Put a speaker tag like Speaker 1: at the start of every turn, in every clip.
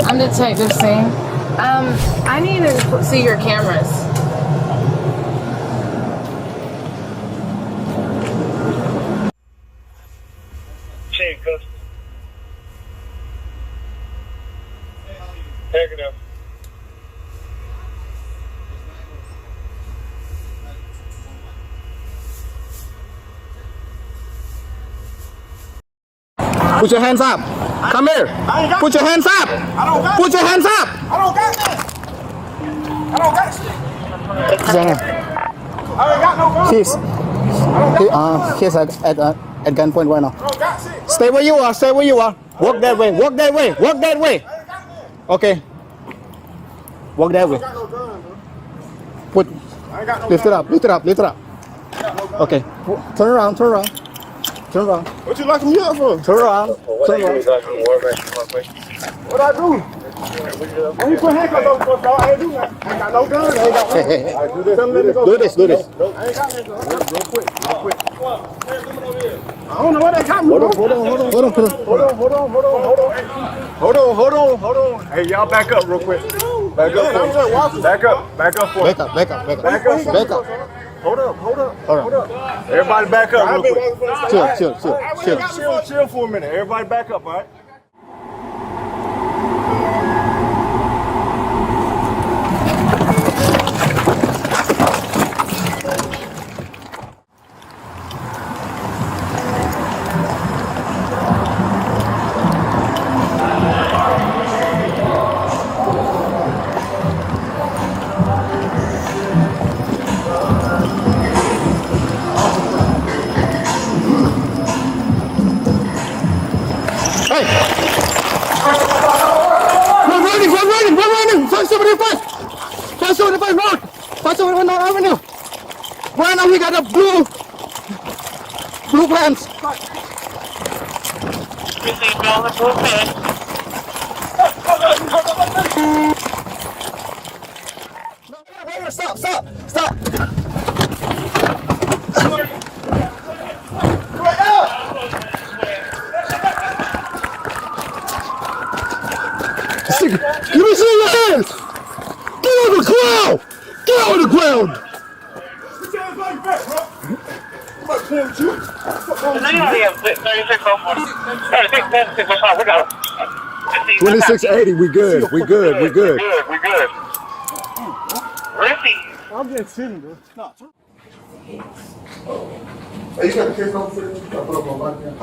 Speaker 1: I'm Detective Singh. I need to see your cameras.
Speaker 2: Handcuffs. Handcuffs.
Speaker 3: Put your hands up. Come here. Put your hands up. Put your hands up.
Speaker 4: I don't got that. I don't got shit. I ain't got no gun.
Speaker 3: He's at gunpoint right now.
Speaker 4: I don't got shit.
Speaker 3: Stay where you are. Stay where you are. Walk that way. Walk that way. Walk that way.
Speaker 4: I ain't got that.
Speaker 3: Okay. Walk that way.
Speaker 4: I ain't got no gun, bro.
Speaker 3: Put.
Speaker 4: I ain't got no
Speaker 3: Lift it
Speaker 4: gun.
Speaker 3: up. Lift it up. Lift it up. Okay. Turn around. Turn around. Turn around.
Speaker 4: What you locking me up for?
Speaker 3: Turn around. Turn around.
Speaker 4: What I do? When you put handcuffs on for dog, I ain't do that. I ain't got no gun. I ain't got one. Alright, do this.
Speaker 3: Do this. Do this.
Speaker 4: I ain't got that gun. Real quick. Real quick. I don't know what they got me. Hold on.
Speaker 3: Hold on.
Speaker 4: Hold on. Hey, y'all back up real quick. Back up. Back up. Back up for
Speaker 3: Back up. Back up. Back up.
Speaker 4: Back up.
Speaker 3: Back up.
Speaker 4: Hold up.
Speaker 3: Hold on.
Speaker 4: Everybody back up real quick.
Speaker 3: Chill.
Speaker 4: Chill for a minute. Everybody back up, all right?
Speaker 3: Hey! We're running! 575! 575 road! 575 Avenue! Right now we got a blue pants! Stop! Let me see your hands! Get on the ground! Get on the ground!
Speaker 4: Put your hands on your back, bro. I'm about to play with you.
Speaker 2: We got it.
Speaker 3: 2680, we good.
Speaker 2: Riffy.
Speaker 4: I'm just sitting, bro. No.
Speaker 3: Hey, you got the case on for this? I put up my Bodycam.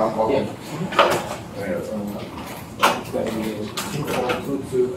Speaker 3: Yeah.